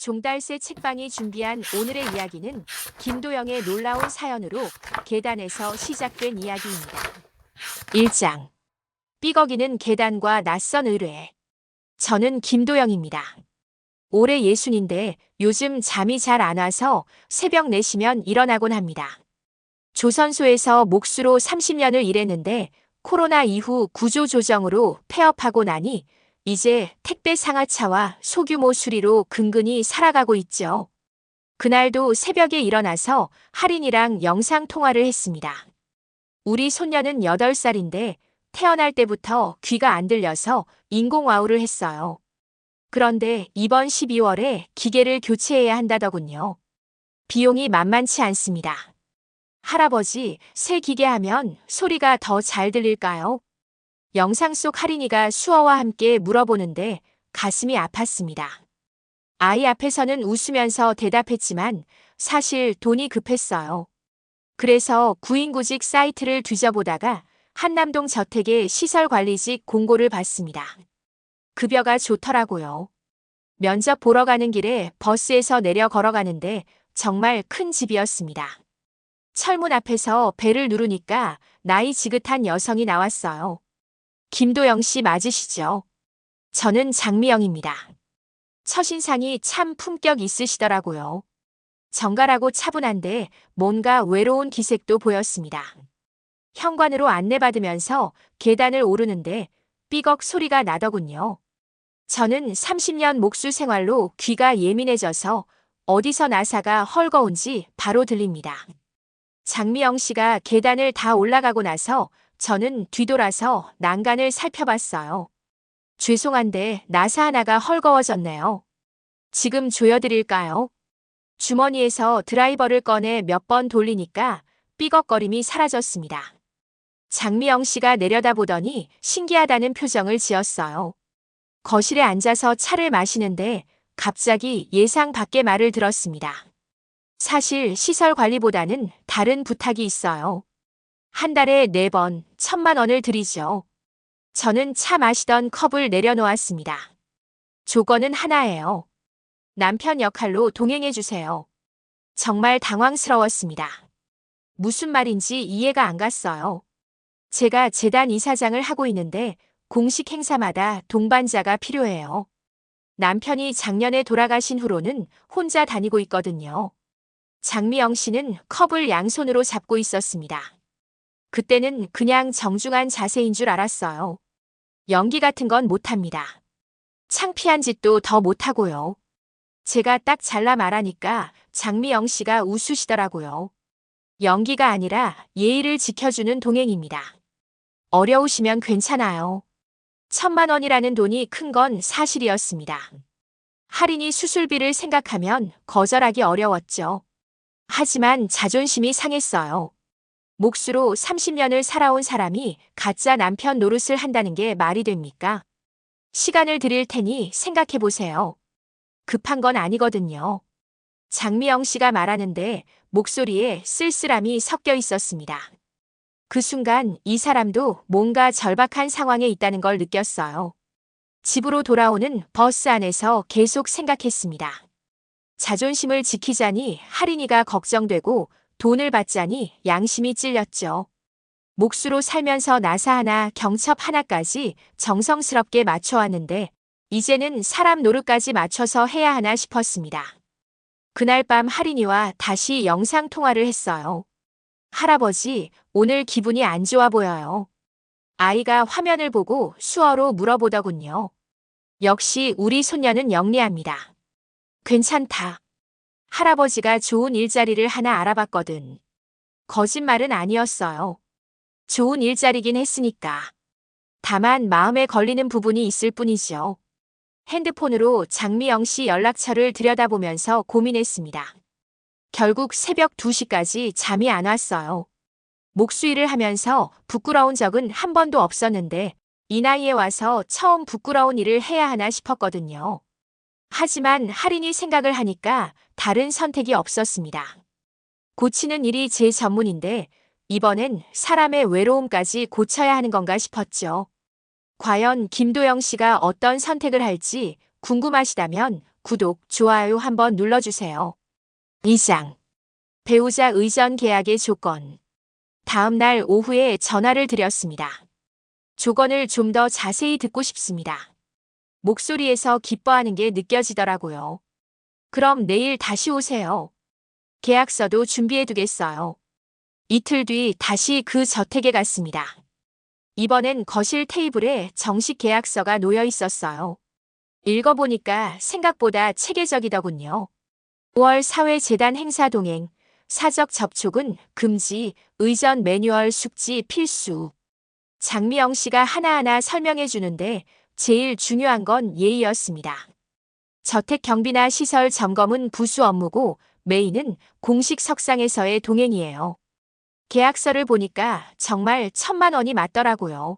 종달새 책방이 준비한 오늘의 이야기는 김도영의 놀라운 사연으로 계단에서 시작된 이야기입니다. 1장. 삐걱이는 계단과 낯선 의뢰. 저는 김도영입니다. 올해 60인데 요즘 잠이 잘 안 와서 새벽 4시면 일어나곤 합니다. 조선소에서 목수로 30년을 일했는데 코로나 이후 구조조정으로 폐업하고 나니 이제 택배 상하차와 소규모 수리로 근근히 살아가고 있죠. 그날도 새벽에 일어나서 할인이랑 영상 통화를 했습니다. 우리 손녀는 8살인데 태어날 때부터 귀가 안 들려서 인공와우를 했어요. 그런데 이번 12월에 기계를 교체해야 한다더군요. 비용이 만만치 않습니다. 할아버지, 새 기계 하면 소리가 더 잘 들릴까요? 영상 속 할인이가 수어와 함께 물어보는데 가슴이 아팠습니다. 아이 앞에서는 웃으면서 대답했지만 사실 돈이 급했어요. 그래서 구인구직 사이트를 뒤져보다가 한남동 저택의 시설관리직 공고를 봤습니다. 급여가 좋더라고요. 면접 보러 가는 길에 버스에서 내려 걸어가는데 정말 큰 집이었습니다. 철문 앞에서 벨을 누르니까 나이 지긋한 여성이 나왔어요. 김도영 씨 맞으시죠? 저는 장미영입니다. 첫인상이 참 품격 있으시더라고요. 정갈하고 차분한데 뭔가 외로운 기색도 보였습니다. 현관으로 안내받으면서 계단을 오르는데 삐걱 소리가 나더군요. 저는 30년 목수 생활로 귀가 예민해져서 어디서 나사가 헐거운지 바로 들립니다. 장미영 씨가 계단을 다 올라가고 나서 저는 뒤돌아서 난간을 살펴봤어요. 죄송한데 나사 하나가 헐거워졌네요. 지금 조여드릴까요? 주머니에서 드라이버를 꺼내 몇 번 돌리니까 삐걱거림이 사라졌습니다. 장미영 씨가 내려다보더니 신기하다는 표정을 지었어요. 거실에 앉아서 차를 마시는데 갑자기 예상 밖의 말을 들었습니다. 사실 시설 관리보다는 다른 부탁이 있어요. 한 달에 4번 1,000만 원을 드리죠. 저는 차 마시던 컵을 내려놓았습니다. 조건은 하나예요. 남편 역할로 동행해주세요. 정말 당황스러웠습니다. 무슨 말인지 이해가 안 갔어요. 제가 재단 이사장을 하고 있는데 공식 행사마다 동반자가 필요해요. 남편이 작년에 돌아가신 후로는 혼자 다니고 있거든요. 장미영 씨는 컵을 양손으로 잡고 있었습니다. 그때는 그냥 정중한 자세인 줄 알았어요. 연기 같은 건 못합니다. 창피한 짓도 더 못하고요. 제가 딱 잘라 말하니까 장미영 씨가 웃으시더라고요. 연기가 아니라 예의를 지켜주는 동행입니다. 어려우시면 괜찮아요. 1,000만 원이라는 돈이 큰 건 사실이었습니다. 할인이 수술비를 생각하면 거절하기 어려웠죠. 하지만 자존심이 상했어요. 목수로 30년을 살아온 사람이 가짜 남편 노릇을 한다는 게 말이 됩니까? 시간을 드릴 테니 생각해 보세요. 급한 건 아니거든요. 장미영 씨가 말하는데 목소리에 쓸쓸함이 섞여 있었습니다. 그 순간 이 사람도 뭔가 절박한 상황에 있다는 걸 느꼈어요. 집으로 돌아오는 버스 안에서 계속 생각했습니다. 자존심을 지키자니 할인이가 걱정되고 돈을 받자니 양심이 찔렸죠. 목수로 살면서 나사 하나 경첩 하나까지 정성스럽게 맞춰왔는데 이제는 사람 노릇까지 맞춰서 해야 하나 싶었습니다. 그날 밤 할인이와 다시 영상 통화를 했어요. 할아버지, 오늘 기분이 안 좋아 보여요. 아이가 화면을 보고 수어로 물어보더군요. 역시 우리 손녀는 영리합니다. 괜찮다. 할아버지가 좋은 일자리를 하나 알아봤거든. 거짓말은 아니었어요. 좋은 일자리긴 했으니까. 다만 마음에 걸리는 부분이 있을 뿐이죠. 핸드폰으로 장미영 씨 연락처를 들여다보면서 고민했습니다. 결국 새벽 2시까지 잠이 안 왔어요. 목수 일을 하면서 부끄러운 적은 한 번도 없었는데 이 나이에 와서 처음 부끄러운 일을 해야 하나 싶었거든요. 하지만 할인이 생각을 하니까 다른 선택이 없었습니다. 고치는 일이 제 전문인데 이번엔 사람의 외로움까지 고쳐야 하는 건가 싶었죠. 과연 김도영 씨가 어떤 선택을 할지 궁금하시다면 구독, 좋아요 한번 눌러주세요. 2장. 배우자 의전 계약의 조건. 다음 날 오후에 전화를 드렸습니다. 조건을 좀 더 자세히 듣고 싶습니다. 목소리에서 기뻐하는 게 느껴지더라고요. 그럼 내일 다시 오세요. 계약서도 준비해 두겠어요. 이틀 뒤 다시 그 저택에 갔습니다. 이번엔 거실 테이블에 정식 계약서가 놓여 있었어요. 읽어보니까 생각보다 체계적이더군요. 5월 사회재단 행사 동행, 사적 접촉은 금지, 의전 매뉴얼 숙지 필수. 장미영 씨가 하나하나 설명해 주는데 제일 중요한 건 예의였습니다. 저택 경비나 시설 점검은 부수 업무고 메인은 공식 석상에서의 동행이에요. 계약서를 보니까 정말 1,000만 원이 맞더라고요.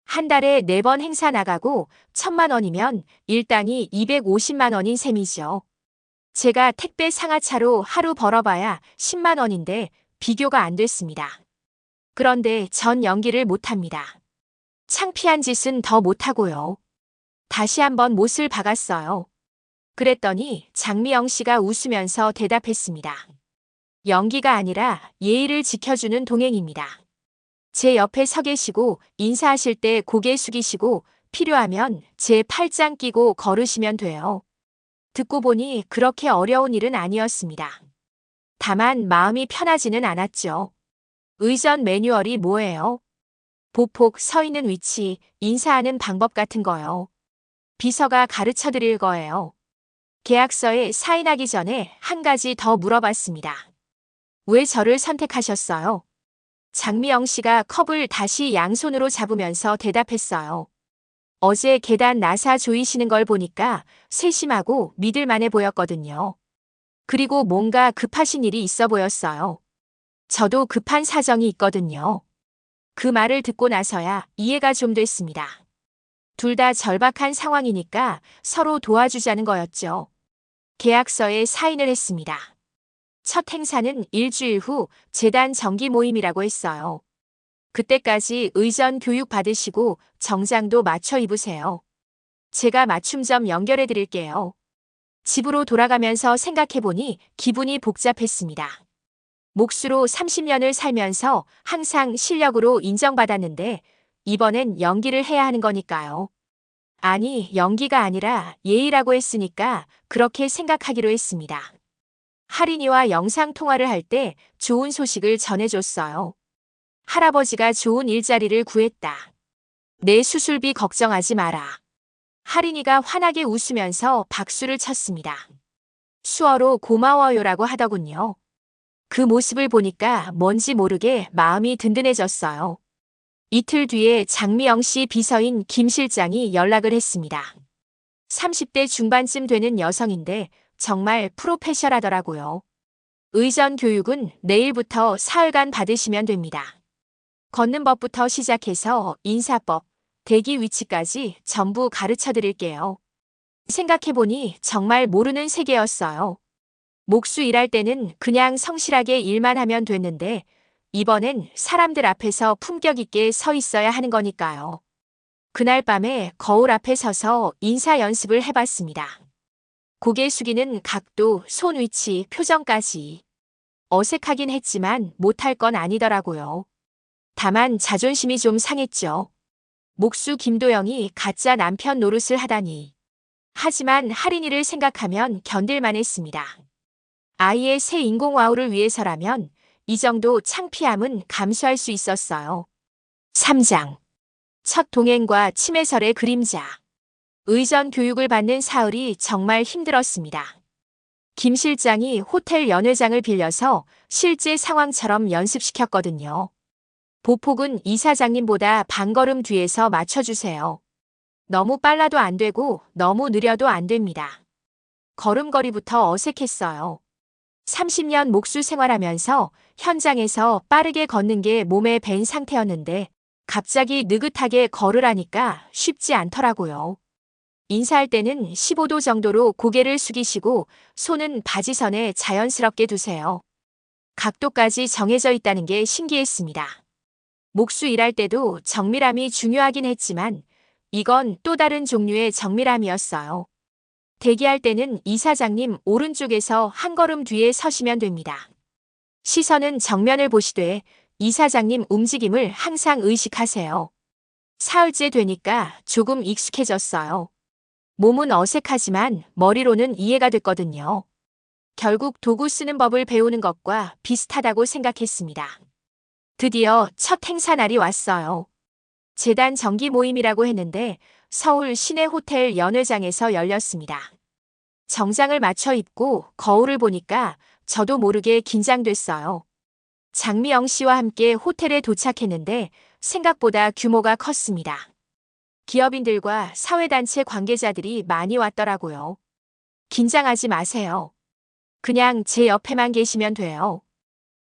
한 달에 4번 행사 나가고 1,000만 원이면 일당이 250만 원인 셈이죠. 제가 택배 상하차로 하루 벌어봐야 10만 원인데 비교가 안 됐습니다. 그런데 전 연기를 못합니다. 창피한 짓은 더 못하고요. 다시 한번 못을 박았어요. 그랬더니 장미영 씨가 웃으면서 대답했습니다. 연기가 아니라 예의를 지켜주는 동행입니다. 제 옆에 서 계시고 인사하실 때 고개 숙이시고 필요하면 제 팔짱 끼고 걸으시면 돼요. 듣고 보니 그렇게 어려운 일은 아니었습니다. 다만 마음이 편하지는 않았죠. 의전 매뉴얼이 뭐예요? 보폭, 서 있는 위치, 인사하는 방법 같은 거요. 비서가 가르쳐 드릴 거예요. 계약서에 사인하기 전에 한 가지 더 물어봤습니다. 왜 저를 선택하셨어요? 장미영 씨가 컵을 다시 양손으로 잡으면서 대답했어요. 어제 계단 나사 조이시는 걸 보니까 세심하고 믿을만해 보였거든요. 그리고 뭔가 급하신 일이 있어 보였어요. 저도 급한 사정이 있거든요. 그 말을 듣고 나서야 이해가 좀 됐습니다. 둘 다 절박한 상황이니까 서로 도와주자는 거였죠. 계약서에 사인을 했습니다. 첫 행사는 일주일 후 재단 정기 모임이라고 했어요. 그때까지 의전 교육 받으시고 정장도 맞춰 입으세요. 제가 맞춤점 연결해 드릴게요. 집으로 돌아가면서 생각해보니 기분이 복잡했습니다. 몫으로 30년을 살면서 항상 실력으로 인정받았는데 이번엔 연기를 해야 하는 거니까요. 아니, 연기가 아니라 예의라고 했으니까 그렇게 생각하기로 했습니다. 할인이와 영상통화를 할 때 좋은 소식을 전해줬어요. 할아버지가 좋은 일자리를 구했다. 내 수술비 걱정하지 마라. 할인이가 환하게 웃으면서 박수를 쳤습니다. 수어로 고마워요라고 하더군요. 그 모습을 보니까 뭔지 모르게 마음이 든든해졌어요. 이틀 뒤에 장미영 씨 비서인 김 실장이 연락을 했습니다. 30대 중반쯤 되는 여성인데 정말 프로페셔널하더라고요. 의전 교육은 내일부터 사흘간 받으시면 됩니다. 걷는 법부터 시작해서 인사법, 대기 위치까지 전부 가르쳐 드릴게요. 생각해보니 정말 모르는 세계였어요. 목수 일할 때는 그냥 성실하게 일만 하면 됐는데 이번엔 사람들 앞에서 품격 있게 서 있어야 하는 거니까요. 그날 밤에 거울 앞에 서서 인사 연습을 해봤습니다. 고개 숙이는 각도, 손 위치, 표정까지. 어색하긴 했지만 못할 건 아니더라고요. 다만 자존심이 좀 상했죠. 목수 김도영이 가짜 남편 노릇을 하다니. 하지만 할인이를 생각하면 견딜만 했습니다. 아이의 새 인공와우를 위해서라면 이 정도 창피함은 감수할 수 있었어요. 3장. 첫 동행과 치매설의 그림자. 의전 교육을 받는 사흘이 정말 힘들었습니다. 김 실장이 호텔 연회장을 빌려서 실제 상황처럼 연습시켰거든요. 보폭은 이사장님보다 반걸음 뒤에서 맞춰주세요. 너무 빨라도 안 되고 너무 느려도 안 됩니다. 걸음걸이부터 어색했어요. 30년 목수 생활하면서 현장에서 빠르게 걷는 게 몸에 밴 상태였는데 갑자기 느긋하게 걸으라니까 쉽지 않더라고요. 인사할 때는 15도 정도로 고개를 숙이시고 손은 바지선에 자연스럽게 두세요. 각도까지 정해져 있다는 게 신기했습니다. 목수 일할 때도 정밀함이 중요하긴 했지만 이건 또 다른 종류의 정밀함이었어요. 대기할 때는 이사장님 오른쪽에서 한 걸음 뒤에 서시면 됩니다. 시선은 정면을 보시되 이사장님 움직임을 항상 의식하세요. 사흘째 되니까 조금 익숙해졌어요. 몸은 어색하지만 머리로는 이해가 됐거든요. 결국 도구 쓰는 법을 배우는 것과 비슷하다고 생각했습니다. 드디어 첫 행사 날이 왔어요. 재단 정기 모임이라고 했는데 서울 시내 호텔 연회장에서 열렸습니다. 정장을 맞춰 입고 거울을 보니까 저도 모르게 긴장됐어요. 장미영 씨와 함께 호텔에 도착했는데 생각보다 규모가 컸습니다. 기업인들과 사회단체 관계자들이 많이 왔더라고요. 긴장하지 마세요. 그냥 제 옆에만 계시면 돼요.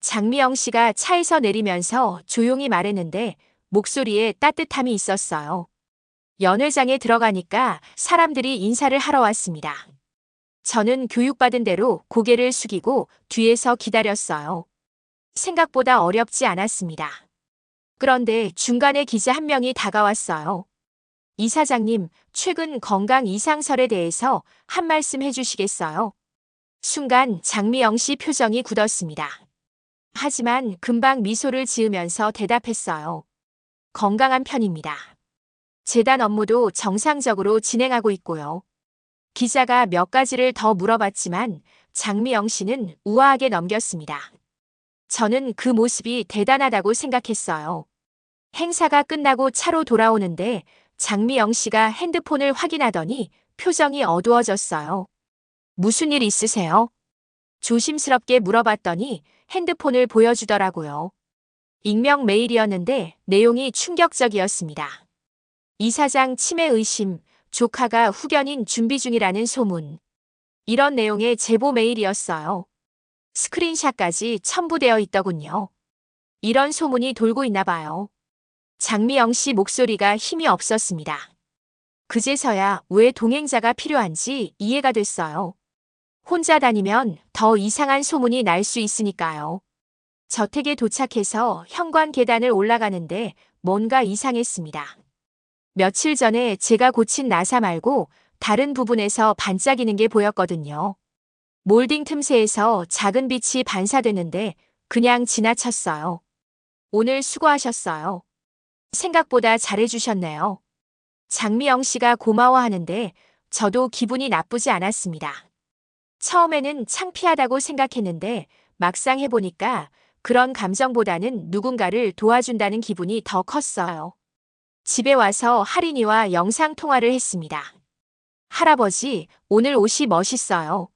장미영 씨가 차에서 내리면서 조용히 말했는데 목소리에 따뜻함이 있었어요. 연회장에 들어가니까 사람들이 인사를 하러 왔습니다. 저는 교육받은 대로 고개를 숙이고 뒤에서 기다렸어요. 생각보다 어렵지 않았습니다. 그런데 중간에 기자 한 명이 다가왔어요. 이사장님, 최근 건강 이상설에 대해서 한 말씀 해주시겠어요? 순간 장미영 씨 표정이 굳었습니다. 하지만 금방 미소를 지으면서 대답했어요. 건강한 편입니다. 재단 업무도 정상적으로 진행하고 있고요. 기자가 몇 가지를 더 물어봤지만 장미영 씨는 우아하게 넘겼습니다. 저는 그 모습이 대단하다고 생각했어요. 행사가 끝나고 차로 돌아오는데 장미영 씨가 핸드폰을 확인하더니 표정이 어두워졌어요. 무슨 일 있으세요? 조심스럽게 물어봤더니 핸드폰을 보여주더라고요. 익명 메일이었는데 내용이 충격적이었습니다. 이사장 치매 의심, 조카가 후견인 준비 중이라는 소문. 이런 내용의 제보 메일이었어요. 스크린샷까지 첨부되어 있더군요. 이런 소문이 돌고 있나 봐요. 장미영 씨 목소리가 힘이 없었습니다. 그제서야 왜 동행자가 필요한지 이해가 됐어요. 혼자 다니면 더 이상한 소문이 날 수 있으니까요. 저택에 도착해서 현관 계단을 올라가는데 뭔가 이상했습니다. 며칠 전에 제가 고친 나사 말고 다른 부분에서 반짝이는 게 보였거든요. 몰딩 틈새에서 작은 빛이 반사되는데 그냥 지나쳤어요. 오늘 수고하셨어요. 생각보다 잘해주셨네요. 장미영 씨가 고마워하는데 저도 기분이 나쁘지 않았습니다. 처음에는 창피하다고 생각했는데 막상 해보니까 그런 감정보다는 누군가를 도와준다는 기분이 더 컸어요. 집에 와서 할인이와 영상통화를 했습니다. 할아버지, 오늘 옷이 멋있어요.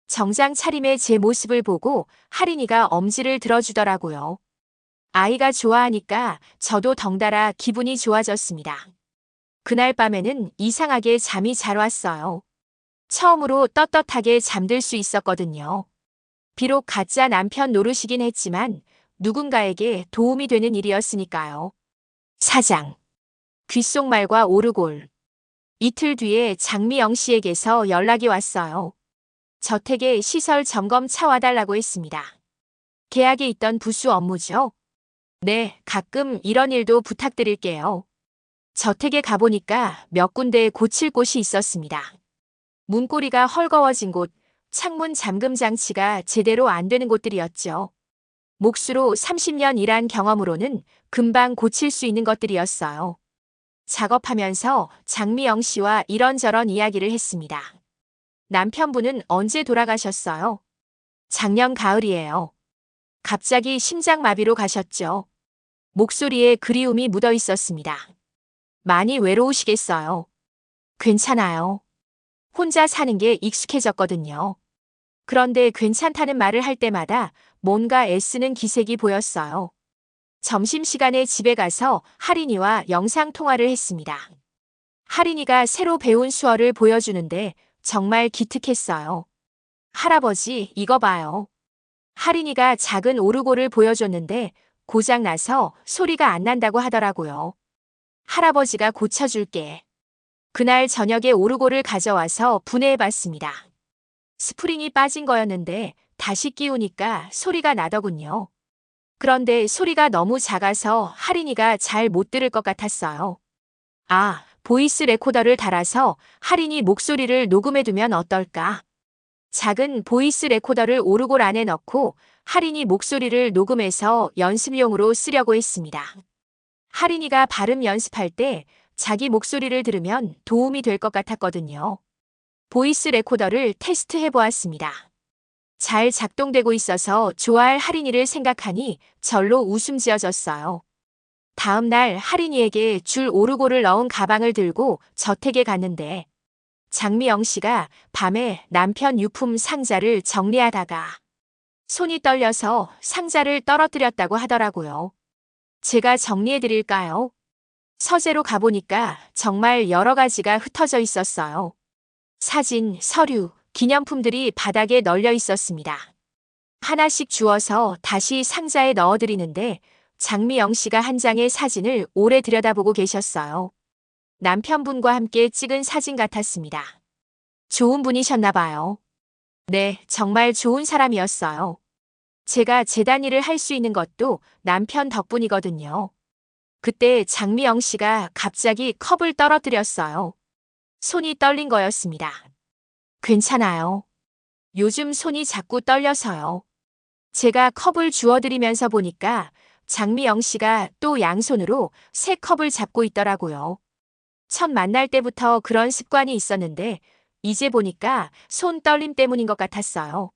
정장 차림의 제 모습을 보고 할인이가 엄지를 들어주더라고요. 아이가 좋아하니까 저도 덩달아 기분이 좋아졌습니다. 그날 밤에는 이상하게 잠이 잘 왔어요. 처음으로 떳떳하게 잠들 수 있었거든요. 비록 가짜 남편 노릇이긴 했지만 누군가에게 도움이 되는 일이었으니까요. 사장. 귓속말과 오르골. 이틀 뒤에 장미영 씨에게서 연락이 왔어요. 저택에 시설 점검 차 와달라고 했습니다. 계약에 있던 부수 업무죠? 네, 가끔 이런 일도 부탁드릴게요. 저택에 가보니까 몇 군데 고칠 곳이 있었습니다. 문고리가 헐거워진 곳, 창문 잠금 장치가 제대로 안 되는 곳들이었죠. 몫으로 30년 일한 경험으로는 금방 고칠 수 있는 것들이었어요. 작업하면서 장미영 씨와 이런저런 이야기를 했습니다. 남편분은 언제 돌아가셨어요? 작년 가을이에요. 갑자기 심장마비로 가셨죠. 목소리에 그리움이 묻어 있었습니다. 많이 외로우시겠어요. 괜찮아요. 혼자 사는 게 익숙해졌거든요. 그런데 괜찮다는 말을 할 때마다 뭔가 애쓰는 기색이 보였어요. 점심시간에 집에 가서 할인이와 영상통화를 했습니다. 할인이가 새로 배운 수어를 보여주는데 정말 기특했어요. 할아버지, 이거 봐요. 할인이가 작은 오르골을 보여줬는데 고장나서 소리가 안 난다고 하더라고요. 할아버지가 고쳐줄게. 그날 저녁에 오르골을 가져와서 분해해봤습니다. 스프링이 빠진 거였는데 다시 끼우니까 소리가 나더군요. 그런데 소리가 너무 작아서 할인이가 잘 못 들을 것 같았어요. 아, 보이스 레코더를 달아서 할인이 목소리를 녹음해두면 어떨까? 작은 보이스 레코더를 오르골 안에 넣고 할인이 목소리를 녹음해서 연습용으로 쓰려고 했습니다. 할인이가 발음 연습할 때 자기 목소리를 들으면 도움이 될 것 같았거든요. 보이스 레코더를 테스트해 보았습니다. 잘 작동되고 있어서 좋아할 할인이를 생각하니 절로 웃음 지어졌어요. 다음 날 할인이에게 줄 오르골을 넣은 가방을 들고 저택에 갔는데 장미영 씨가 밤에 남편 유품 상자를 정리하다가 손이 떨려서 상자를 떨어뜨렸다고 하더라고요. 제가 정리해 드릴까요? 서재로 가보니까 정말 여러 가지가 흩어져 있었어요. 사진, 서류, 기념품들이 바닥에 널려 있었습니다. 하나씩 주워서 다시 상자에 넣어드리는데 장미영 씨가 한 장의 사진을 오래 들여다보고 계셨어요. 남편분과 함께 찍은 사진 같았습니다. 좋은 분이셨나 봐요. 네, 정말 좋은 사람이었어요. 제가 재단 일을 할 수 있는 것도 남편 덕분이거든요. 그때 장미영 씨가 갑자기 컵을 떨어뜨렸어요. 손이 떨린 거였습니다. 괜찮아요. 요즘 손이 자꾸 떨려서요. 제가 컵을 주워드리면서 보니까 장미영 씨가 또 양손으로 새 컵을 잡고 있더라고요. 첫 만날 때부터 그런 습관이 있었는데 이제 보니까 손 떨림 때문인 것 같았어요.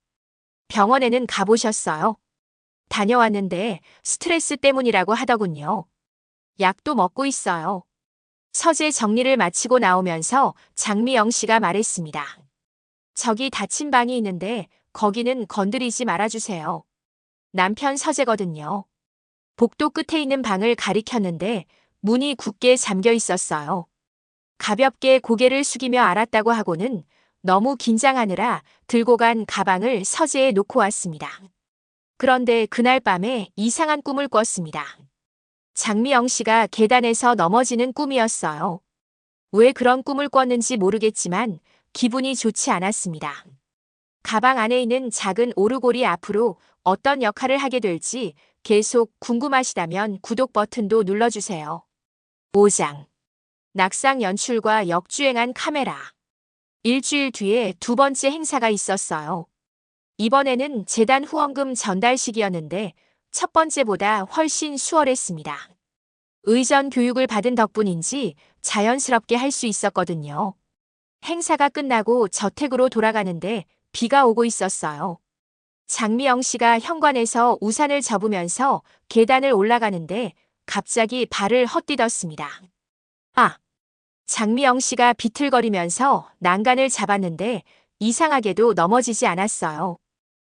병원에는 가보셨어요? 다녀왔는데 스트레스 때문이라고 하더군요. 약도 먹고 있어요. 서재 정리를 마치고 나오면서 장미영 씨가 말했습니다. 저기 닫힌 방이 있는데 거기는 건드리지 말아주세요. 남편 서재거든요. 복도 끝에 있는 방을 가리켰는데 문이 굳게 잠겨 있었어요. 가볍게 고개를 숙이며 알았다고 하고는 너무 긴장하느라 들고 간 가방을 서재에 놓고 왔습니다. 그런데 그날 밤에 이상한 꿈을 꿨습니다. 장미영 씨가 계단에서 넘어지는 꿈이었어요. 왜 그런 꿈을 꿨는지 모르겠지만 기분이 좋지 않았습니다. 가방 안에 있는 작은 오르골이 앞으로 어떤 역할을 하게 될지 계속 궁금하시다면 구독 버튼도 눌러주세요. 5장. 낙상 연출과 역주행한 카메라. 일주일 뒤에 두 번째 행사가 있었어요. 이번에는 재단 후원금 전달식이었는데 첫 번째보다 훨씬 수월했습니다. 의전 교육을 받은 덕분인지 자연스럽게 할 수 있었거든요. 행사가 끝나고 저택으로 돌아가는데 비가 오고 있었어요. 장미영 씨가 현관에서 우산을 접으면서 계단을 올라가는데 갑자기 발을 헛디뎠습니다. 아! 장미영 씨가 비틀거리면서 난간을 잡았는데 이상하게도 넘어지지 않았어요.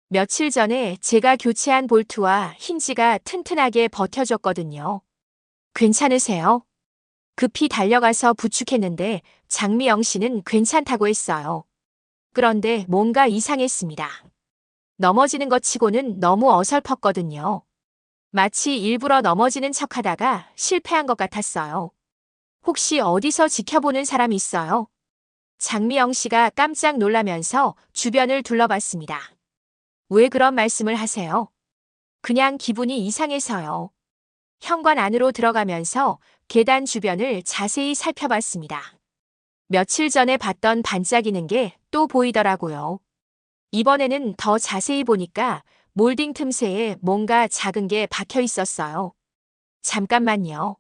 며칠 전에 제가 교체한 볼트와 힌지가 튼튼하게 버텨줬거든요. 괜찮으세요? 급히 달려가서 부축했는데 장미영 씨는 괜찮다고 했어요. 그런데 뭔가 이상했습니다. 넘어지는 것 치고는 너무 어설펐거든요. 마치 일부러 넘어지는 척하다가 실패한 것 같았어요. 혹시 어디서 지켜보는 사람 있어요? 장미영 씨가 깜짝 놀라면서 주변을 둘러봤습니다. 왜 그런 말씀을 하세요? 그냥 기분이 이상해서요. 현관 안으로 들어가면서 계단 주변을 자세히 살펴봤습니다. 며칠 전에 봤던 반짝이는 게 또 보이더라고요. 이번에는 더 자세히 보니까 몰딩 틈새에 뭔가 작은 게 박혀 있었어요. 잠깐만요.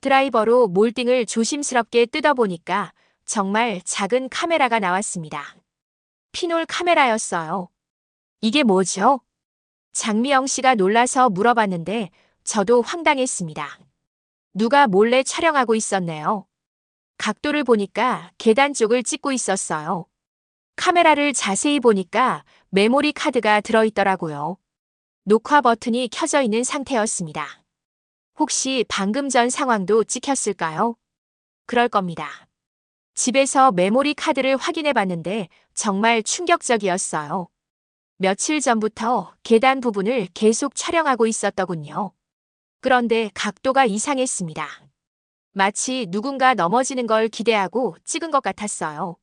드라이버로 몰딩을 조심스럽게 뜯어보니까 정말 작은 카메라가 나왔습니다. 피놀 카메라였어요. 이게 뭐죠? 장미영 씨가 놀라서 물어봤는데 저도 황당했습니다. 누가 몰래 촬영하고 있었네요. 각도를 보니까 계단 쪽을 찍고 있었어요. 카메라를 자세히 보니까 메모리 카드가 들어있더라고요. 녹화 버튼이 켜져 있는 상태였습니다. 혹시 방금 전 상황도 찍혔을까요? 그럴 겁니다. 집에서 메모리 카드를 확인해 봤는데 정말 충격적이었어요. 며칠 전부터 계단 부분을 계속 촬영하고 있었더군요. 그런데 각도가 이상했습니다. 마치 누군가 넘어지는 걸 기대하고 찍은 것 같았어요.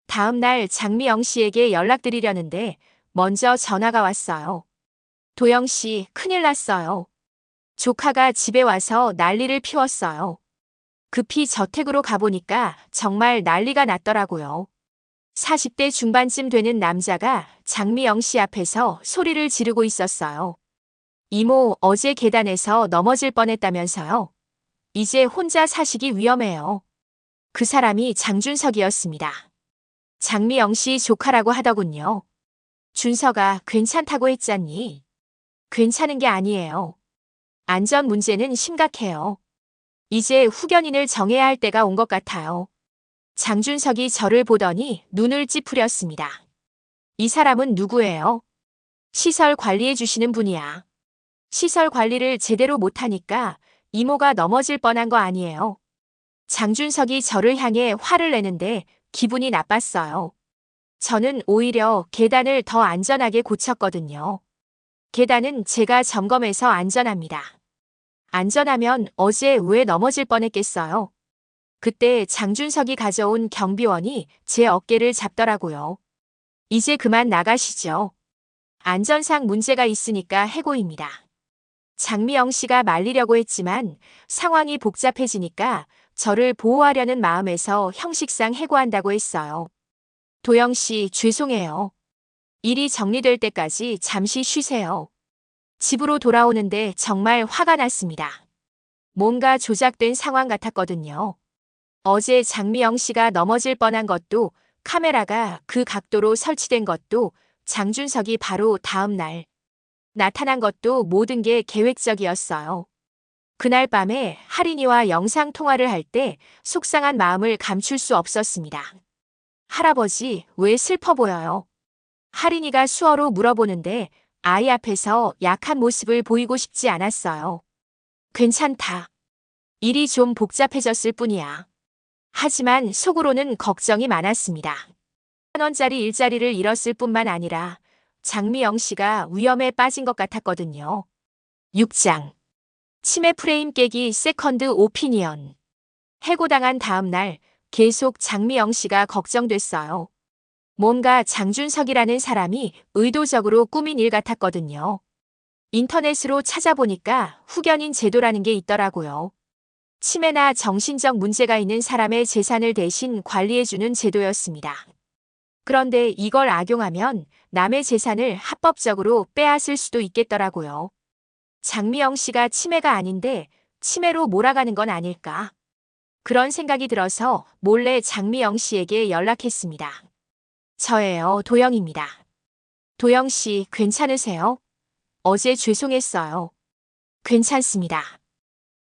다음 날 장미영 씨에게 연락드리려는데 먼저 전화가 왔어요. 도영 씨, 큰일 났어요. 조카가 집에 와서 난리를 피웠어요. 급히 저택으로 가보니까 정말 난리가 났더라고요. 40대 중반쯤 되는 남자가 장미영 씨 앞에서 소리를 지르고 있었어요. 이모, 어제 계단에서 넘어질 뻔했다면서요. 이제 혼자 사시기 위험해요. 그 사람이 장준석이었습니다. 장미영 씨 조카라고 하더군요. 준서가 괜찮다고 했잖니. 괜찮은 게 아니에요. 안전 문제는 심각해요. 이제 후견인을 정해야 할 때가 온 것 같아요. 장준석이 저를 보더니 눈을 찌푸렸습니다. 이 사람은 누구예요? 시설 관리해 주시는 분이야. 시설 관리를 제대로 못하니까 이모가 넘어질 뻔한 거 아니에요. 장준석이 저를 향해 화를 내는데 기분이 나빴어요. 저는 오히려 계단을 더 안전하게 고쳤거든요. 계단은 제가 점검해서 안전합니다. 안전하면 어제 왜 넘어질 뻔했겠어요? 그때 장준석이 가져온 경비원이 제 어깨를 잡더라고요. 이제 그만 나가시죠. 안전상 문제가 있으니까 해고입니다. 장미영 씨가 말리려고 했지만 상황이 복잡해지니까 저를 보호하려는 마음에서 형식상 해고한다고 했어요. 도영 씨, 죄송해요. 일이 정리될 때까지 잠시 쉬세요. 집으로 돌아오는데 정말 화가 났습니다. 뭔가 조작된 상황 같았거든요. 어제 장미영 씨가 넘어질 뻔한 것도 카메라가 그 각도로 설치된 것도 장준석이 바로 다음 날 나타난 것도 모든 게 계획적이었어요. 그날 밤에 할인이와 영상 통화를 할 때 속상한 마음을 감출 수 없었습니다. 할아버지, 왜 슬퍼 보여요? 할인이가 수어로 물어보는데 아이 앞에서 약한 모습을 보이고 싶지 않았어요. 괜찮다. 일이 좀 복잡해졌을 뿐이야. 하지만 속으로는 걱정이 많았습니다. 1,000원짜리 일자리를 잃었을 뿐만 아니라 장미영 씨가 위험에 빠진 것 같았거든요. 6장. 치매 프레임 깨기 세컨드 오피니언. 해고당한 다음 날 계속 장미영 씨가 걱정됐어요. 뭔가 장준석이라는 사람이 의도적으로 꾸민 일 같았거든요. 인터넷으로 찾아보니까 후견인 제도라는 게 있더라고요. 치매나 정신적 문제가 있는 사람의 재산을 대신 관리해주는 제도였습니다. 그런데 이걸 악용하면 남의 재산을 합법적으로 빼앗을 수도 있겠더라고요. 장미영 씨가 치매가 아닌데 치매로 몰아가는 건 아닐까? 그런 생각이 들어서 몰래 장미영 씨에게 연락했습니다. 저예요, 도영입니다. 도영 씨, 괜찮으세요? 어제 죄송했어요. 괜찮습니다.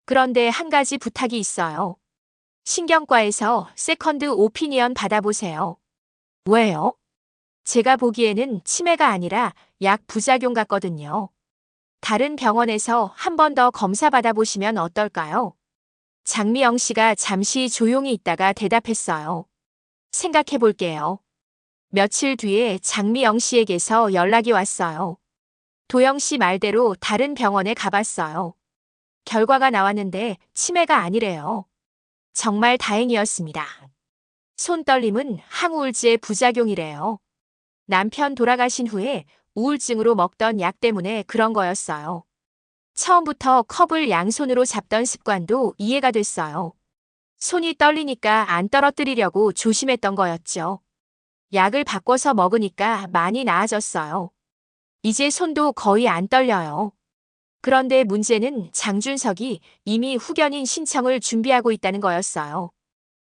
그런데 한 가지 부탁이 있어요. 신경과에서 세컨드 오피니언 받아보세요. 왜요? 제가 보기에는 치매가 아니라 약 부작용 같거든요. 다른 병원에서 한 번 더 검사 받아보시면 어떨까요? 장미영 씨가 잠시 조용히 있다가 대답했어요. 생각해 볼게요. 며칠 뒤에 장미영 씨에게서 연락이 왔어요. 도영 씨 말대로 다른 병원에 가봤어요. 결과가 나왔는데 치매가 아니래요. 정말 다행이었습니다. 손떨림은 항우울제의 부작용이래요. 남편 돌아가신 후에 우울증으로 먹던 약 때문에 그런 거였어요. 처음부터 컵을 양손으로 잡던 습관도 이해가 됐어요. 손이 떨리니까 안 떨어뜨리려고 조심했던 거였죠. 약을 바꿔서 먹으니까 많이 나아졌어요. 이제 손도 거의 안 떨려요. 그런데 문제는 장준석이 이미 후견인 신청을 준비하고 있다는 거였어요.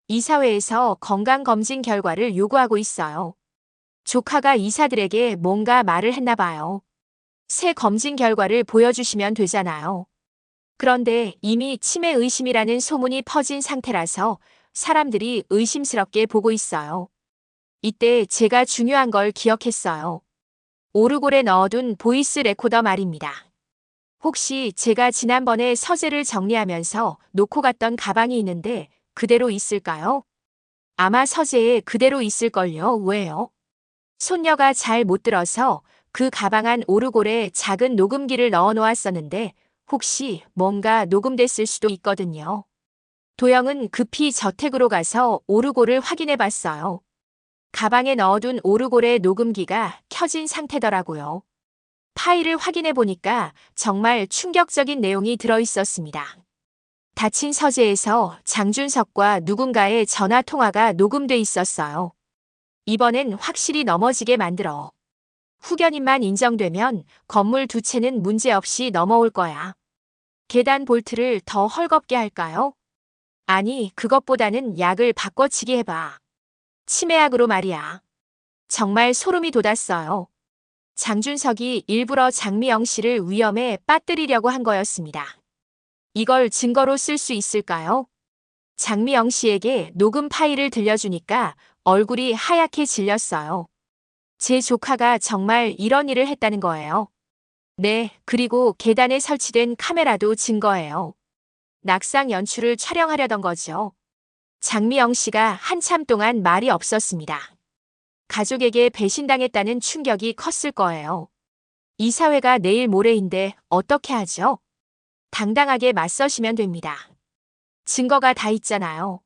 이사회에서 건강검진 결과를 요구하고 있어요. 조카가 이사들에게 뭔가 말을 했나 봐요. 새 검진 결과를 보여주시면 되잖아요. 그런데 이미 치매 의심이라는 소문이 퍼진 상태라서 사람들이 의심스럽게 보고 있어요. 이때 제가 중요한 걸 기억했어요. 오르골에 넣어둔 보이스 레코더 말입니다. 혹시 제가 지난번에 서재를 정리하면서 놓고 갔던 가방이 있는데 그대로 있을까요? 아마 서재에 그대로 있을걸요. 왜요? 손녀가 잘 못 들어서 그 가방 안 오르골에 작은 녹음기를 넣어 놓았었는데 혹시 뭔가 녹음됐을 수도 있거든요. 도영은 급히 저택으로 가서 오르골을 확인해 봤어요. 가방에 넣어둔 오르골의 녹음기가 켜진 상태더라고요. 파일을 확인해 보니까 정말 충격적인 내용이 들어 있었습니다. 닫힌 서재에서 장준석과 누군가의 전화 통화가 녹음돼 있었어요. 이번엔 확실히 넘어지게 만들어. 후견인만 인정되면 건물 두 채는 문제없이 넘어올 거야. 계단 볼트를 더 헐겁게 할까요? 아니, 그것보다는 약을 바꿔치기 해봐. 치매약으로 말이야. 정말 소름이 돋았어요. 장준석이 일부러 장미영 씨를 위험에 빠뜨리려고 한 거였습니다. 이걸 증거로 쓸 수 있을까요? 장미영 씨에게 녹음 파일을 들려주니까 얼굴이 하얗게 질렸어요. 제 조카가 정말 이런 일을 했다는 거예요. 네, 그리고 계단에 설치된 카메라도 증거예요. 낙상 연출을 촬영하려던 거죠. 장미영 씨가 한참 동안 말이 없었습니다. 가족에게 배신당했다는 충격이 컸을 거예요. 이사회가 내일 모레인데 어떻게 하죠? 당당하게 맞서시면 됩니다. 증거가 다 있잖아요.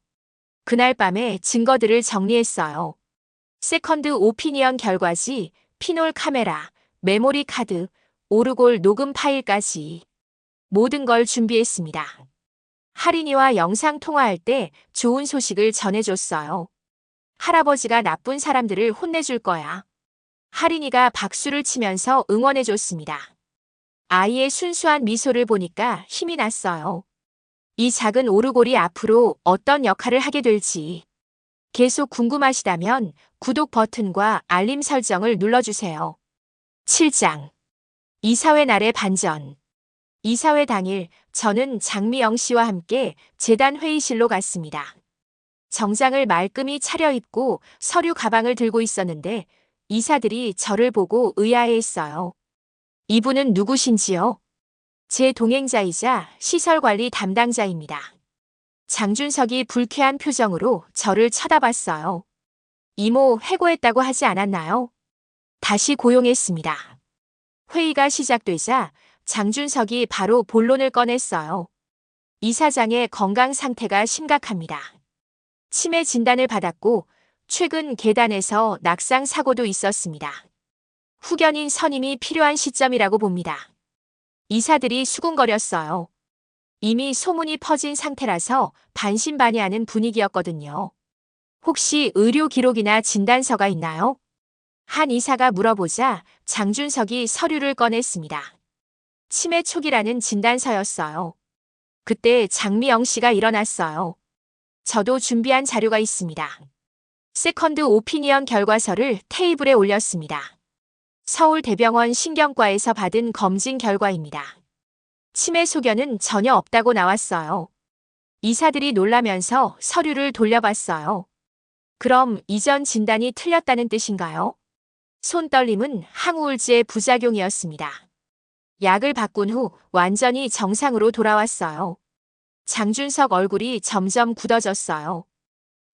그날 밤에 증거들을 정리했어요. 세컨드 오피니언 결과지, 피놀 카메라, 메모리 카드, 오르골 녹음 파일까지 모든 걸 준비했습니다. 할인이와 영상 통화할 때 좋은 소식을 전해줬어요. 할아버지가 나쁜 사람들을 혼내줄 거야. 할인이가 박수를 치면서 응원해줬습니다. 아이의 순수한 미소를 보니까 힘이 났어요. 이 작은 오르골이 앞으로 어떤 역할을 하게 될지 계속 궁금하시다면 구독 버튼과 알림 설정을 눌러주세요. 7장 이사회 날의 반전. 이사회 당일 저는 장미영 씨와 함께 재단 회의실로 갔습니다. 정장을 말끔히 차려입고 서류 가방을 들고 있었는데 이사들이 저를 보고 의아해했어요. 이분은 누구신지요? 제 동행자이자 시설관리 담당자입니다. 장준석이 불쾌한 표정으로 저를 쳐다봤어요. 이모, 해고했다고 하지 않았나요? 다시 고용했습니다. 회의가 시작되자 장준석이 바로 본론을 꺼냈어요. 이사장의 건강 상태가 심각합니다. 치매 진단을 받았고 최근 계단에서 낙상 사고도 있었습니다. 후견인 선임이 필요한 시점이라고 봅니다. 이사들이 수군거렸어요. 이미 소문이 퍼진 상태라서 반신반의하는 분위기였거든요. 혹시 의료 기록이나 진단서가 있나요? 한 이사가 물어보자 장준석이 서류를 꺼냈습니다. 치매 초기라는 진단서였어요. 그때 장미영 씨가 일어났어요. 저도 준비한 자료가 있습니다. 세컨드 오피니언 결과서를 테이블에 올렸습니다. 서울대병원 신경과에서 받은 검진 결과입니다. 치매 소견은 전혀 없다고 나왔어요. 이사들이 놀라면서 서류를 돌려봤어요. 그럼 이전 진단이 틀렸다는 뜻인가요? 손떨림은 항우울제의 부작용이었습니다. 약을 바꾼 후 완전히 정상으로 돌아왔어요. 장준석 얼굴이 점점 굳어졌어요.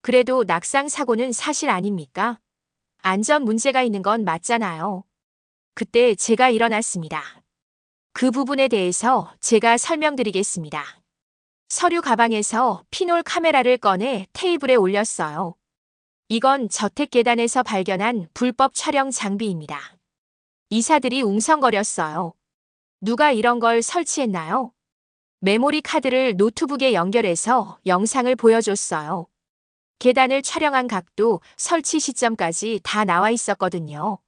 그래도 낙상 사고는 사실 아닙니까? 안전 문제가 있는 건 맞잖아요. 그때 제가 일어났습니다. 그 부분에 대해서 제가 설명드리겠습니다. 서류 가방에서 피놀 카메라를 꺼내 테이블에 올렸어요. 이건 저택 계단에서 발견한 불법 촬영 장비입니다. 이사들이 웅성거렸어요. 누가 이런 걸 설치했나요? 메모리 카드를 노트북에 연결해서 영상을 보여줬어요. 계단을 촬영한 각도, 설치 시점까지 다 나와 있었거든요.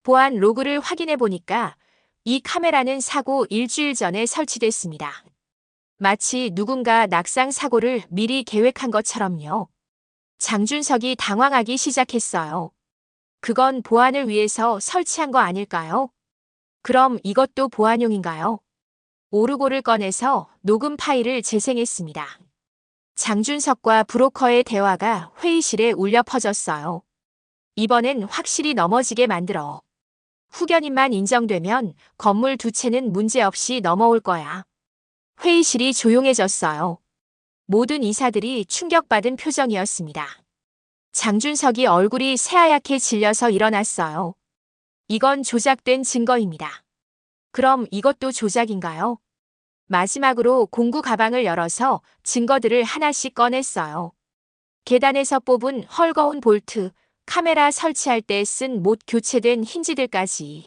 보안 로그를 확인해 보니까 이 카메라는 사고 일주일 전에 설치됐습니다. 마치 누군가 낙상 사고를 미리 계획한 것처럼요. 장준석이 당황하기 시작했어요. 그건 보안을 위해서 설치한 거 아닐까요? 그럼 이것도 보안용인가요? 오르골을 꺼내서 녹음 파일을 재생했습니다. 장준석과 브로커의 대화가 회의실에 울려 퍼졌어요. 이번엔 확실히 넘어지게 만들어. 후견인만 인정되면 건물 두 채는 문제없이 넘어올 거야. 회의실이 조용해졌어요. 모든 이사들이 충격받은 표정이었습니다. 장준석이 얼굴이 새하얗게 질려서 일어났어요. 이건 조작된 증거입니다. 그럼 이것도 조작인가요? 마지막으로 공구 가방을 열어서 증거들을 하나씩 꺼냈어요. 계단에서 뽑은 헐거운 볼트, 카메라 설치할 때 쓴 못 교체된 힌지들까지.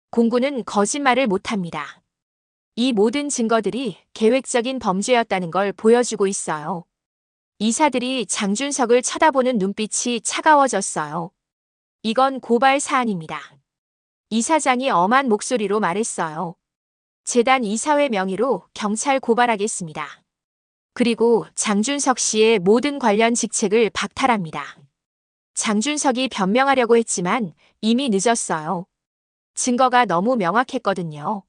공구는 거짓말을 못합니다. 이 모든 증거들이 계획적인 범죄였다는 걸 보여주고 있어요. 이사들이 장준석을 쳐다보는 눈빛이 차가워졌어요. 이건 고발 사안입니다. 이사장이 엄한 목소리로 말했어요. 재단 이사회 명의로 경찰 고발하겠습니다. 그리고 장준석 씨의 모든 관련 직책을 박탈합니다. 장준석이 변명하려고 했지만 이미 늦었어요. 증거가 너무 명확했거든요.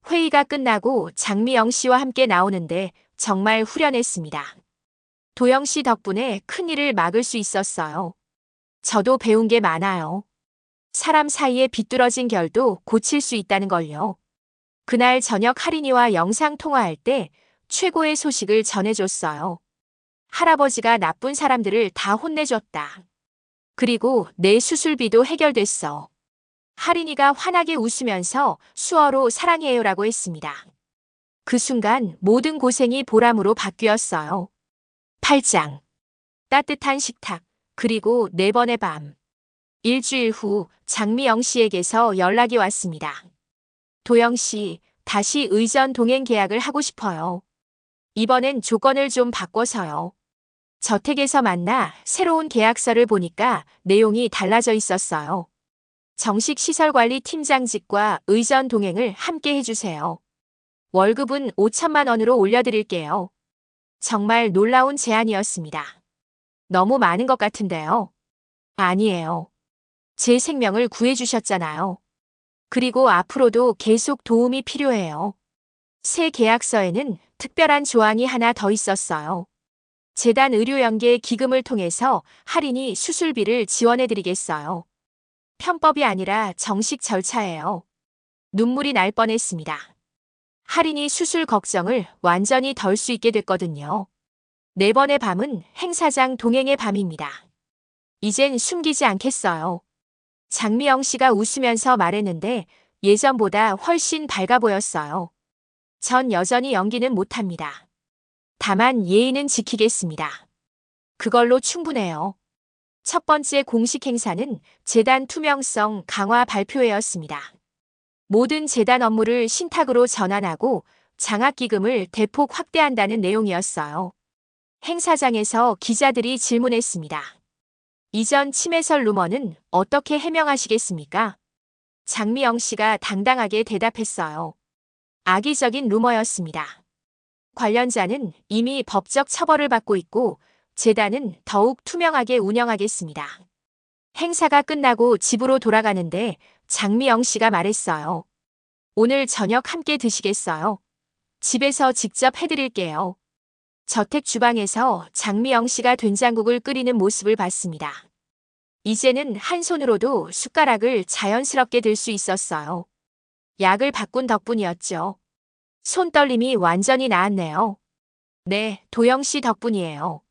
회의가 끝나고 장미영 씨와 함께 나오는데 정말 후련했습니다. 도영 씨 덕분에 큰일을 막을 수 있었어요. 저도 배운 게 많아요. 사람 사이에 비뚤어진 결도 고칠 수 있다는 걸요. 그날 저녁 할인이와 영상 통화할 때 최고의 소식을 전해줬어요. 할아버지가 나쁜 사람들을 다 혼내줬다. 그리고 내 수술비도 해결됐어. 할인이가 환하게 웃으면서 수어로 사랑해요라고 했습니다. 그 순간 모든 고생이 보람으로 바뀌었어요. 8장. 따뜻한 식탁, 그리고 4번의 밤. 일주일 후 장미영 씨에게서 연락이 왔습니다. 도영 씨, 다시 의전 동행 계약을 하고 싶어요. 이번엔 조건을 좀 바꿔서요. 저택에서 만나 새로운 계약서를 보니까 내용이 달라져 있었어요. 정식 시설관리 팀장직과 의전 동행을 함께 해주세요. 월급은 5천만 원으로 올려드릴게요. 정말 놀라운 제안이었습니다. 너무 많은 것 같은데요. 아니에요. 제 생명을 구해주셨잖아요. 그리고 앞으로도 계속 도움이 필요해요. 새 계약서에는 특별한 조항이 하나 더 있었어요. 재단 의료연계 기금을 통해서 할인이 수술비를 지원해드리겠어요. 편법이 아니라 정식 절차예요. 눈물이 날 뻔했습니다. 할인이 수술 걱정을 완전히 덜 수 있게 됐거든요. 4번의 밤은 행사장 동행의 밤입니다. 이젠 숨기지 않겠어요. 장미영 씨가 웃으면서 말했는데 예전보다 훨씬 밝아 보였어요. 전 여전히 연기는 못합니다. 다만 예의는 지키겠습니다. 그걸로 충분해요. 첫 번째 공식 행사는 재단 투명성 강화 발표회였습니다. 모든 재단 업무를 신탁으로 전환하고 장학기금을 대폭 확대한다는 내용이었어요. 행사장에서 기자들이 질문했습니다. 이전 침해설 루머는 어떻게 해명하시겠습니까? 장미영 씨가 당당하게 대답했어요. 악의적인 루머였습니다. 관련자는 이미 법적 처벌을 받고 있고 재단은 더욱 투명하게 운영하겠습니다. 행사가 끝나고 집으로 돌아가는데 장미영 씨가 말했어요. 오늘 저녁 함께 드시겠어요? 집에서 직접 해드릴게요. 저택 주방에서 장미영 씨가 된장국을 끓이는 모습을 봤습니다. 이제는 한 손으로도 숟가락을 자연스럽게 들 수 있었어요. 약을 바꾼 덕분이었죠. 손떨림이 완전히 나았네요. 네, 도영 씨 덕분이에요.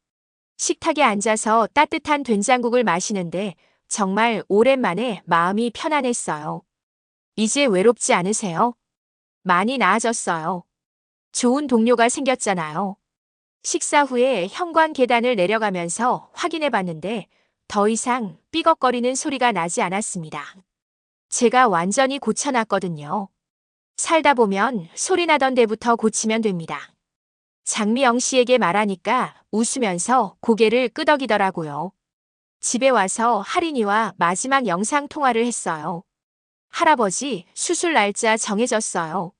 식탁에 앉아서 따뜻한 된장국을 마시는데 정말 오랜만에 마음이 편안했어요. 이제 외롭지 않으세요? 많이 나아졌어요. 좋은 동료가 생겼잖아요. 식사 후에 현관 계단을 내려가면서 확인해 봤는데 더 이상 삐걱거리는 소리가 나지 않았습니다. 제가 완전히 고쳐놨거든요. 살다 보면 소리 나던 데부터 고치면 됩니다. 장미영 씨에게 말하니까 웃으면서 고개를 끄덕이더라고요. 집에 와서 할인이와 마지막 영상 통화를 했어요. 할아버지, 수술 날짜 정해졌어요.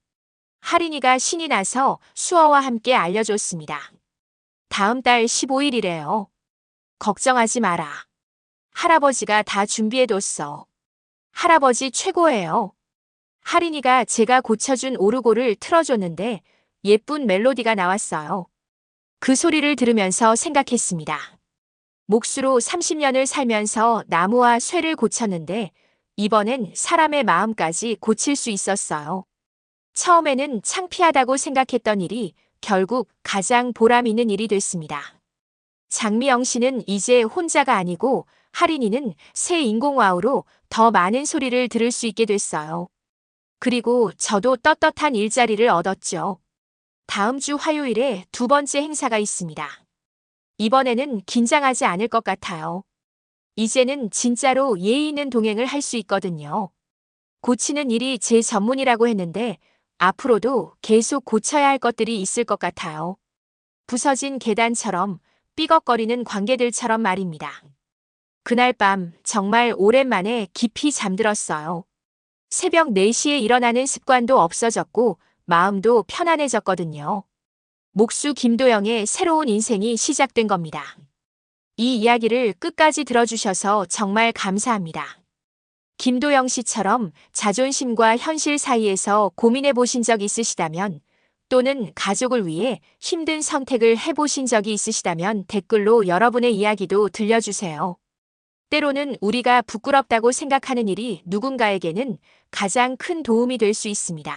할인이가 신이 나서 수어와 함께 알려줬습니다. 다음 달 15일이래요. 걱정하지 마라. 할아버지가 다 준비해뒀어. 할아버지 최고예요. 할인이가 제가 고쳐준 오르골을 틀어줬는데 예쁜 멜로디가 나왔어요. 그 소리를 들으면서 생각했습니다. 몫으로 30년을 살면서 나무와 쇠를 고쳤는데 이번엔 사람의 마음까지 고칠 수 있었어요. 처음에는 창피하다고 생각했던 일이 결국 가장 보람 있는 일이 됐습니다. 장미영 씨는 이제 혼자가 아니고 할인이는 새 인공와우로 더 많은 소리를 들을 수 있게 됐어요. 그리고 저도 떳떳한 일자리를 얻었죠. 다음 주 화요일에 2번째 행사가 있습니다. 이번에는 긴장하지 않을 것 같아요. 이제는 진짜로 예의 있는 동행을 할 수 있거든요. 고치는 일이 제 전문이라고 했는데 앞으로도 계속 고쳐야 할 것들이 있을 것 같아요. 부서진 계단처럼 삐걱거리는 관계들처럼 말입니다. 그날 밤 정말 오랜만에 깊이 잠들었어요. 새벽 4시에 일어나는 습관도 없어졌고 마음도 편안해졌거든요. 목수 김도영의 새로운 인생이 시작된 겁니다. 이 이야기를 끝까지 들어주셔서 정말 감사합니다. 김도영 씨처럼 자존심과 현실 사이에서 고민해 보신 적 있으시다면 또는 가족을 위해 힘든 선택을 해보신 적이 있으시다면 댓글로 여러분의 이야기도 들려주세요. 때로는 우리가 부끄럽다고 생각하는 일이 누군가에게는 가장 큰 도움이 될 수 있습니다.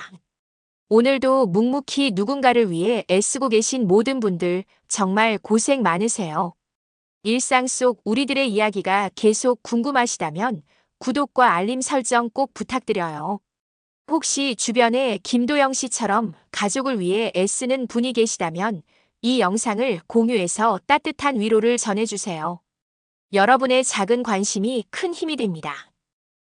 오늘도 묵묵히 누군가를 위해 애쓰고 계신 모든 분들 정말 고생 많으세요. 일상 속 우리들의 이야기가 계속 궁금하시다면 구독과 알림 설정 꼭 부탁드려요. 혹시 주변에 김도영 씨처럼 가족을 위해 애쓰는 분이 계시다면 이 영상을 공유해서 따뜻한 위로를 전해주세요. 여러분의 작은 관심이 큰 힘이 됩니다.